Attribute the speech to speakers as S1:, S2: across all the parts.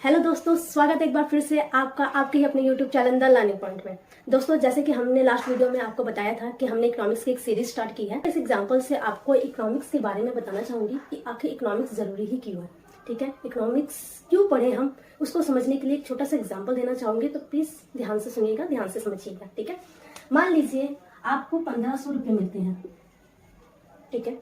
S1: Hello दोस्तों, स्वागत है एक बार फिर से आपका आपके ही अपने YouTube channel the learning point में। दोस्तों, जैसे कि हमने लास्ट वीडियो में आपको बताया था कि हमने इकोनॉमिक्स की एक सीरीज स्टार्ट की है। इस एग्जांपल से आपको इकोनॉमिक्स के बारे में बताना चाहूंगी कि आखिर इकोनॉमिक्स जरूरी ही क्यों है। ठीक है, इकोनॉमिक्स क्यों पढ़े हम, उसको समझने के लिए एक छोटा सा एग्जाम्पल देना चाहूंगी, तो प्लीज ध्यान से सुनिएगा, ध्यान से समझिएगा। ठीक है, मान लीजिए आपको 1500 रुपये मिलते हैं। ठीक है,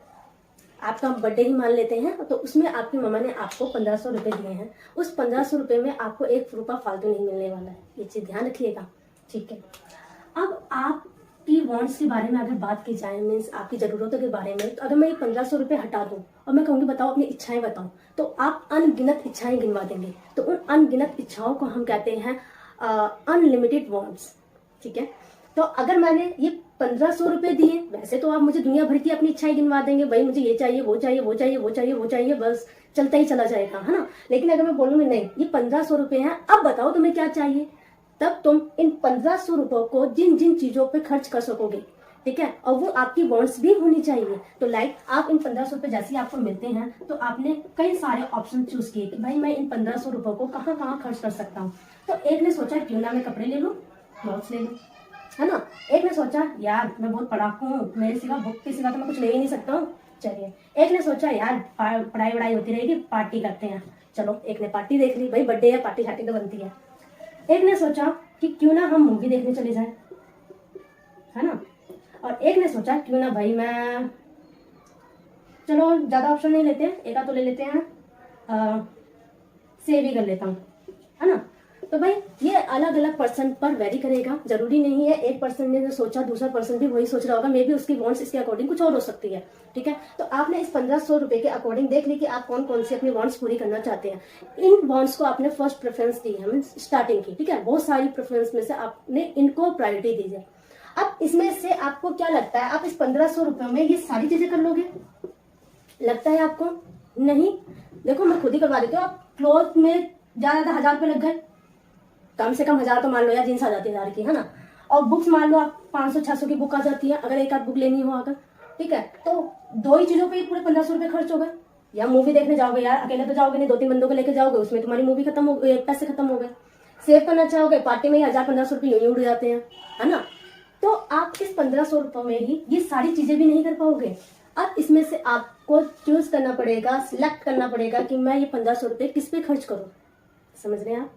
S1: आपका बर्थडे ही मान लेते हैं, तो उसमें आपकी मम्मा ने आपको 1500 रुपये दिए हैं। उस 1500 रुपये में आपको 1 रुपया फालतू नहीं मिलने वाला है, ये चीज ध्यान रखिएगा। ठीक है, अब आपकी वांट्स के बारे में अगर बात की जाए, मीन्स आपकी जरूरतों के बारे में, तो अगर मैं ये 1500 रुपये हटा दूं और मैं कहूँगी बताओ अपनी इच्छाएं बताओ, तो आप अनगिनत इच्छाएं गिनवा देंगे। तो उन अनगिनत इच्छाओं को हम कहते हैं अनलिमिटेड वांट्स। ठीक है, तो अगर मैंने ये 1500 रुपये दिए, वैसे तो आप मुझे दुनिया भर की अपनी इच्छाएं गिनवा देंगे, भाई मुझे ये चाहिए, वो चाहिए, वो चाहिए, वो चाहिए, वो चाहिए, बस चलता ही चला जाएगा, है ना। लेकिन अगर मैं बोलूंगी नहीं, ये 1500 रुपये हैं, अब बताओ तुम्हें क्या चाहिए, तब तुम इन 1500 रुपयों को जिन जिन चीजों पे खर्च कर सकोगे। ठीक है, और वो आपकी वांट्स भी होनी चाहिए। तो लाइक आप इन 1500 रुपये जैसे आपको मिलते हैं, तो आपने कई सारे ऑप्शन चूज किए कि भाई मैं इन 1500 रुपयों को कहाँ कहाँ खर्च कर सकता हूँ। तो एक ने सोचा क्यों ना मैं कपड़े ले लूँ, क्लॉथ्स ले लूँ, है ना। एक ने सोचा यार मैं बहुत पढ़ाकू हूँ, मेरे सिवा बुक के सिवा तो मैं कुछ ले ही नहीं सकता हूँ, चलिए। एक ने सोचा यार पढ़ाई वढ़ाई होती रहेगी, पार्टी करते हैं, चलो एक ने पार्टी देख ली, भाई बर्थडे है, पार्टी शार्टी तो बनती है। एक ने सोचा कि क्यों ना हम मूवी देखने चले जाएं, है ना। और एक ने सोचा क्यों ना भाई मैं, चलो ज्यादा ऑप्शन नहीं लेते हैं, एक तो ले लेते हैं, सेव ही कर लेता हूँ, है ना। तो भाई ये अलग अलग पर्सन पर वेरी करेगा, जरूरी नहीं है एक पर्सन ने जो सोचा दूसरा पर्सन भी वही सोच रहा होगा, मे बी उसकी वांट्स इसके अकॉर्डिंग कुछ और हो सकती है। ठीक है, तो आपने इस 1500 रुपए के अकॉर्डिंग देख ली कि आप कौन कौन सी अपनी वांट्स पूरी करना चाहते हैं। इन वांट्स को आपने फर्स्ट प्रेफरेंस दी है, स्टार्टिंग की। ठीक है, बहुत सारी प्रेफरेंस में से आपने इनको प्रायोरिटी दी है। अब इसमें से आपको क्या लगता है, आप इस 1500 रुपये में ये सारी चीजें कर लोगे, लगता है आपको? नहीं, देखो मैं खुद ही करवा देती हूँ। आप क्लॉथ में ज्यादा 1000 रुपये लग गए, कम से कम 1000 तो मान लो यार, जींस आ जाती है 1000 की, है ना। और बुक्स मान लो आप 500-600 की बुक आ जाती है, अगर एक आध बुक लेनी हो अगर। ठीक है, तो दो ही चीजों पे पूरे 1500 रुपये खर्च हो गए। या मूवी देखने जाओगे यार, अकेले तो जाओगे नहीं, 2-3 बंदों को लेकर जाओगे, उसमें तुम्हारी मूवी खत्म हो गई, पैसे खत्म हो गए। सेव करना चाहोगे, पार्टी में ही 1000-1500 रुपये यूं उड़ जाते हैं, है ना। तो आप इस 1500 रुपये में ही ये सारी चीजें भी नहीं कर पाओगे। अब इसमें से आपको चूज करना पड़ेगा, सिलेक्ट करना पड़ेगा कि मैं ये 1500 रुपये किस पे खर्च करूं। समझ रहे हैं आप,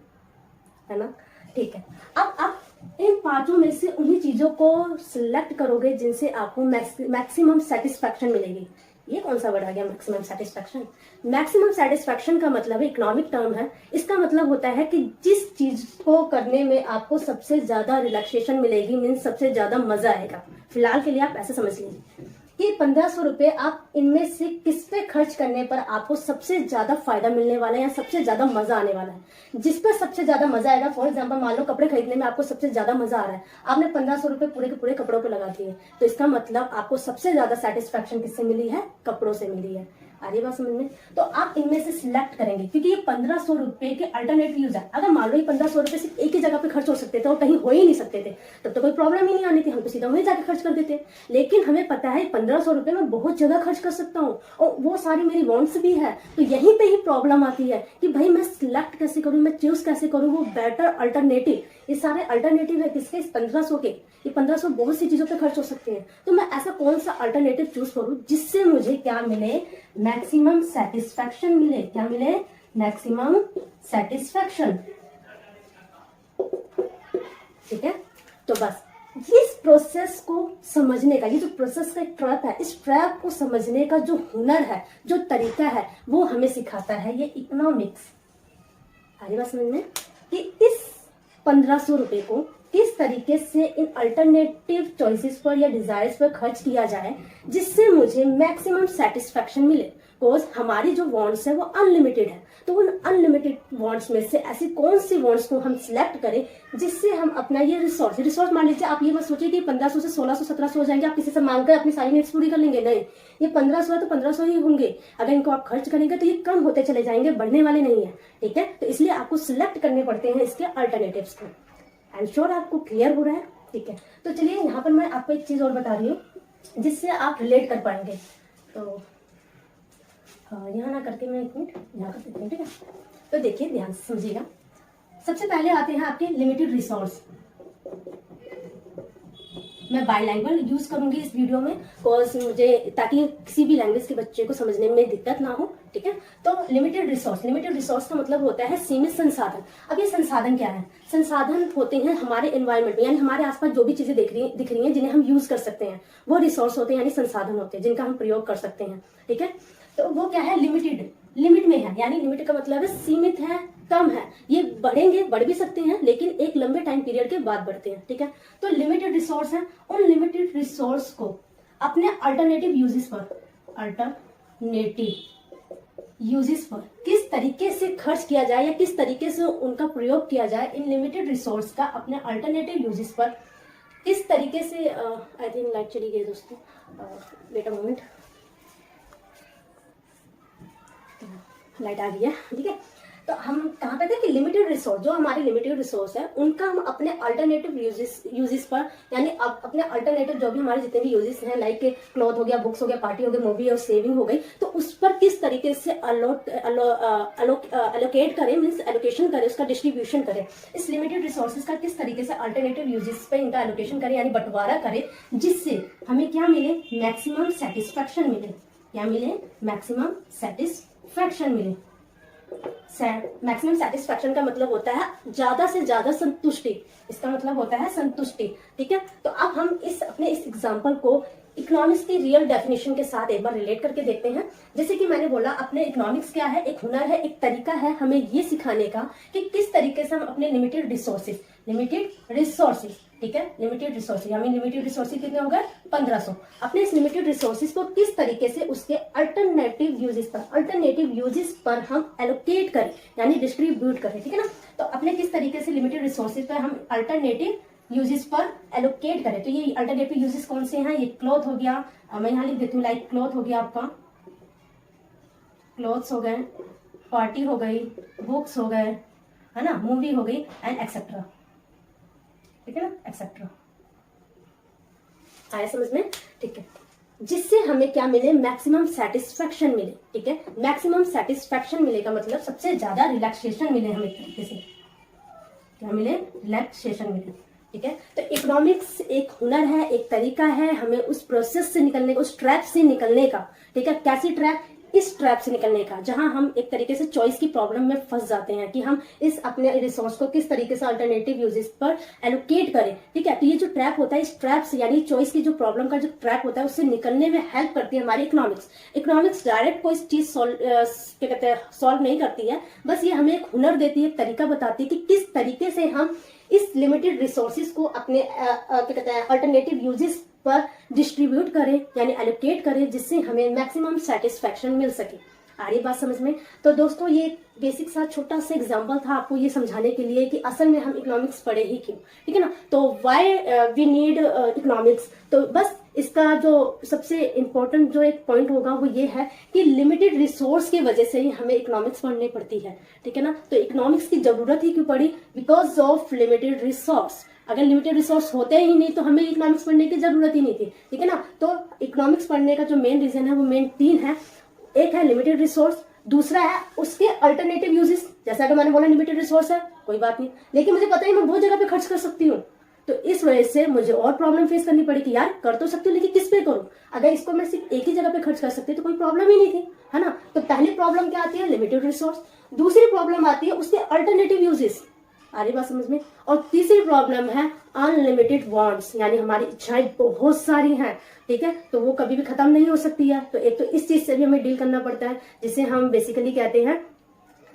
S1: है ना। ठीक है, अब आप इन पांचों में से उन्हीं चीजों को सिलेक्ट करोगे जिनसे आपको मैक्सिमम सेटिस्फैक्शन मिलेगी। ये कौन सा वर्ड आ गया, मैक्सिमम सेटिस्फैक्शन। मैक्सिमम सेटिस्फैक्शन का मतलब इकोनॉमिक टर्म है। इसका मतलब होता है कि जिस चीज को करने में आपको सबसे ज्यादा रिलैक्सेशन मिलेगी, मीन्स सबसे ज्यादा मजा आएगा। फिलहाल के लिए आप ऐसे समझ लीजिए कि 1500 रुपये आप इनमें से किस पे खर्च करने पर आपको सबसे ज्यादा फायदा मिलने वाला है या सबसे ज्यादा मजा आने वाला है। जिस पर सबसे ज्यादा मजा आएगा, फॉर एग्जांपल मान लो कपड़े खरीदने में आपको सबसे ज्यादा मजा आ रहा है, आपने 1500 रुपये पूरे के पूरे कपड़ों पे लगा दिए, तो इसका मतलब आपको सबसे ज्यादा सेटिस्फैक्शन किससे मिली है, कपड़ों से मिली है। आ रही बात समझ में। तो आप इनमें से सिलेक्ट करेंगे, क्योंकि ये 1500 रुपये के अल्टरनेट यूज है। अगर मान लो ये 1500 रुपये सिर्फ एक ही जगह पे खर्च हो सकते थे और कहीं हो ही नहीं सकते थे, तब तो कोई प्रॉब्लम ही नहीं आनी थी, हम तो सीधा वहीं जाके खर्च कर देते। लेकिन हमें पता है 1500 रुपये में बहुत जगह खर्च कर सकता हूँ और वो सारी मेरी वांट्स भी है, तो यहीं पे ही प्रॉब्लम आती है कि भाई मैं सिलेक्ट कैसे करूँ, मैं चूज कैसे करूँ वो बेटर अल्टरनेटिव। ये सारे अल्टरनेटिव है किसके, इस 1500 के। ये 1500 बहुत सी चीजों पे खर्च हो सकते हैं, तो मैं ऐसा कौन सा अल्टरनेटिव चूज करूँ जिससे मुझे क्या मिले, मैक्सिमम सेटिस्फैक्शन मिले। क्या मिले, मैक्सिमम सेटिस्फैक्शन। ठीक है, तो बस इस प्रोसेस को समझने का, ये जो प्रोसेस का एक ट्रैप है, इस ट्रैप को समझने का जो हुनर है, जो तरीका है, वो हमें सिखाता है ये इकोनॉमिक्स। आगे बात समझ में कि इस 1500 रुपये को किस तरीके से इन अल्टरनेटिव चॉइसेस पर या डिजायर्स पर खर्च किया जाए जिससे मुझे मैक्सिमम सेटिस्फैक्शन मिले। बिकॉज हमारी जो वांट्स है वो अनलिमिटेड है, तो उन अनलिमिटेड वांट्स में से ऐसी कौन सी वांट्स को हम सिलेक्ट करें जिससे हम अपना ये रिसोर्स मान लीजिए, आप ये मत सोचिए कि 1500 से 1600-1700 हो जाएंगे, आप किसी से मांगकर अपनी सारी नीड्स पूरी कर लेंगे। नहीं, ये 1500 है तो 1500 ही होंगे। अगर इनको आप खर्च करेंगे तो ये कम होते चले जाएंगे, बढ़ने वाले नहीं है। ठीक है, तो इसलिए आपको सिलेक्ट करने पड़ते हैं इसके अल्टरनेटिव्स को। आई एम श्योर आपको क्लियर हो रहा है। ठीक है, तो चलिए यहाँ पर मैं आपको एक चीज और बता रही हूँ जिससे आप रिलेट कर पाएंगे। तो यहाँ ना करके मैं एक मिनट यहाँ कर देती हूँ। ठीक है, तो देखिए ध्यान से समझिएगा। सबसे पहले आते हैं आपके लिमिटेड रिसोर्स। मैं बाइलैंग्वेज यूज करूंगी इस वीडियो में बिकॉज मुझे, ताकि किसी भी लैंग्वेज के बच्चे को समझने में दिक्कत ना हो, ठीक है। तो लिमिटेड रिसोर्स का मतलब होता है सीमित संसाधन। अब ये संसाधन क्या है? संसाधन होते हैं हमारे एनवायरमेंट में, यानी हमारे आसपास जो भी चीजें दिख रही हैं जिन्हें हम यूज कर सकते हैं, वो रिसोर्स होते हैं, यानी संसाधन होते हैं जिनका हम प्रयोग कर सकते हैं, ठीक है। तो वो क्या है? लिमिटेड, लिमिट में है, यानी लिमिट का मतलब है सीमित है, कम है। ये बढ़ेंगे, बढ़ भी सकते हैं, लेकिन एक लंबे टाइम पीरियड के बाद बढ़ते हैं, ठीक है। तो लिमिटेड रिसोर्स है, उन लिमिटेड रिसोर्स को अपने अल्टरनेटिव यूजेस पर किस तरीके से खर्च किया जाए या किस तरीके से उनका प्रयोग किया जाए, इन लिमिटेड रिसोर्स का अपने अल्टरनेटिव यूजेस पर किस तरीके से आई थिंक लाइट चली गई दोस्तों, वेट अ मोमेंट, लाइट आ गई है, ठीक है। तो हम कहाँ पे थे कि लिमिटेड रिसोर्स, जो हमारे लिमिटेड रिसोर्स है उनका हम अपने अल्टरनेटिव यूजेस पर, यानी अपने अल्टरनेटिव जो भी हमारे जितने भी यूजेस हैं, लाइक क्लॉथ हो गया, बुक्स हो गया, पार्टी हो गई, मूवी और सेविंग हो गई, तो उस पर किस तरीके से एलोकेट करें, मीन्स एलोकेशन करें, उसका डिस्ट्रीब्यूशन करें। इस लिमिटेड रिसोर्सेज का किस तरीके से अल्टरनेटिव यूजेस पे इनका एलोकेशन करें, यानी बंटवारा करें, जिससे हमें क्या मिले? मैक्सिमम सेटिस्फैक्शन मिले। क्या मिले? मैक्सिमम सेटिस्फैक्शन मिले। मैक्सिमम सेटिस्फैक्शन का मतलब होता है ज्यादा से ज्यादा संतुष्टि, इसका मतलब होता है संतुष्टि, ठीक है। तो अब हम इस एग्जांपल को इकोनॉमिक्स की रियल डेफिनेशन के साथ एक बार रिलेट करके देखते हैं। जैसे कि मैंने बोला, अपने इकोनॉमिक्स क्या है? एक हुनर है, एक तरीका है हमें ये सिखाने का कि किस तरीके से हम अपने लिमिटेड रिसोर्सेज, ठीक है, लिमिटेड रिसोर्सेज, हमें लिमिटेड रिसोर्सेज कितने हो गए? 1500। अपने इस लिमिटेड रिसोर्सेज को किस तरीके से उसके अल्टरनेटिव यूजेस पर हम एलोकेट करें, यानी डिस्ट्रीब्यूट करें, ठीक है ना। तो अपने किस तरीके से लिमिटेड रिसोर्सेज पर हम अल्टरनेटिव यूजेस पर एलोकेट करें। तो ये अल्टरनेटिव यूजेस कौन से हैं? ये क्लॉथ हो गया, मैं यहाँ लिख देती हूँ, लाइक क्लॉथ हो गया आपका, क्लॉथ्स हो गए, पार्टी हो गई, बुक्स हो गए, है ना, मूवी हो गई, एंड एक्सेट्रा, ठीक है ना, एक्सेट्रा। आया समझ में? ठीक है। जिससे हमें क्या मिले? मैक्सिमम सेटिस्फैक्शन मिले, ठीक है। मैक्सिमम सेटिस्फैक्शन मिले का मतलब सबसे ज्यादा रिलैक्सेशन मिले हमें, एक तरीके से क्या मिले? रिलैक्सेशन मिले, ठीक है। तो इकोनॉमिक्स एक हुनर है, एक तरीका है हमें उस प्रोसेस से निकलने का, उस ट्रैप से निकलने का, ठीक है। कैसी ट्रैप? इस ट्रैप से निकलने का, जहां हम एक तरीके से चॉइस की प्रॉब्लम में फंस जाते हैं कि हम इस अपने रिसोर्स को किस तरीके से अल्टरनेटिव यूजेस पर एलोकेट करें, ठीक है। तो ये जो ट्रैप होता है, इस ट्रैप से, यानी चॉइस की जो प्रॉब्लम का जो ट्रैप होता है, उससे निकलने में हेल्प करती है हमारी इकोनॉमिक्स डायरेक्ट कोई चीज क्या कहते हैं सॉल्व नहीं करती है, बस ये हमें एक हुनर देती है, एक तरीका बताती है कि किस तरीके से हम इस लिमिटेड रिसोर्सेज को अपने क्या कहते हैं अल्टरनेटिव यूजेस पर डिस्ट्रीब्यूट करें, यानी एलोकेट करें, जिससे हमें मैक्सिमम सेटिस्फैक्शन मिल सके। आ रही बात समझ में? तो दोस्तों ये बेसिक सा छोटा सा एग्जांपल था आपको ये समझाने के लिए कि असल में हम इकोनॉमिक्स पढ़े ही क्यों, ठीक है ना। तो व्हाई वी नीड इकोनॉमिक्स, तो बस इसका जो सबसे इम्पोर्टेंट जो एक पॉइंट होगा वो ये है कि लिमिटेड रिसोर्स की वजह से ही हमें इकोनॉमिक्स पढ़नी पड़ती है, ठीक है ना। तो इकोनॉमिक्स की जरूरत ही क्यों पड़ी? Because of limited resource. अगर लिमिटेड रिसोर्स होते ही नहीं तो हमें इकोनॉमिक्स पढ़ने की जरूरत ही नहीं थी, ठीक है ना। तो इकोनॉमिक्स पढ़ने का जो मेन रीजन है वो मेन 3 है। एक है लिमिटेड रिसोर्स, दूसरा है उसके अल्टरनेटिव यूजेस। जैसा कि मैंने बोला लिमिटेड रिसोर्स है, कोई बात नहीं, लेकिन मुझे पता है मैं बहुत जगह पे खर्च कर सकती हूँ, तो इस वजह से मुझे और प्रॉब्लम फेस करनी पड़ी कि यार कर तो सकती हूँ लेकिन किस पे करूँ। अगर इसको मैं सिर्फ एक ही जगह पे खर्च कर सकती तो कोई प्रॉब्लम ही नहीं थी, है ना। तो पहली प्रॉब्लम क्या आती है? Limited resource. दूसरी प्रॉब्लम आती है उसके अल्टरनेटिव यूजेस। आ रही बात समझ में? और तीसरी प्रॉब्लम है अनलिमिटेड वांट्स, यानी हमारी इच्छाएं बहुत सारी हैं, ठीक है, तो वो कभी भी खत्म नहीं हो सकती है। तो एक तो इस चीज से भी हमें डील करना पड़ता है, जिसे हम बेसिकली कहते हैं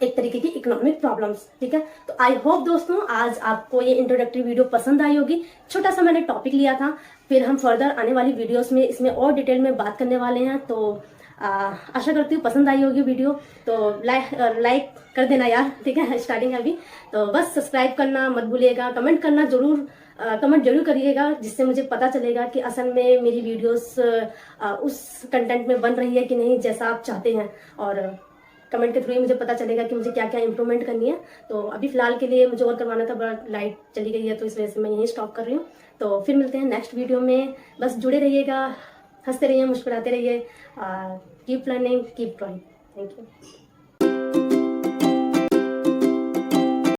S1: एक तरीके की इकोनॉमिक प्रॉब्लम्स, ठीक है। तो आई होप दोस्तों आज आपको ये इंट्रोडक्टरी वीडियो पसंद आई होगी। छोटा सा मैंने टॉपिक लिया था, फिर हम फर्दर आने वाली वीडियोस में इसमें और डिटेल में बात करने वाले हैं। तो आशा करती हूँ पसंद आई होगी वीडियो, तो लाइक कर देना यार, ठीक है, स्टार्टिंग है अभी। तो बस सब्सक्राइब करना मत भूलिएगा, कमेंट करना जरूर, कमेंट जरूर करिएगा, जिससे मुझे पता चलेगा कि असल में मेरी वीडियोस उस कंटेंट में बन रही है कि नहीं जैसा आप चाहते हैं। और कमेंट के थ्रू ही मुझे पता चलेगा कि मुझे क्या क्या इंप्रूवमेंट करनी है। तो अभी फिलहाल के लिए मुझे और करवाना था, बट लाइट चली गई है तो इस वजह से मैं यहीं स्टॉप कर रही हूँ। तो फिर मिलते हैं नेक्स्ट वीडियो में। बस जुड़े रहिएगा, हंसते रहिए, मुस्कुराते रहिए, keep learning, keep drawing. Thank you.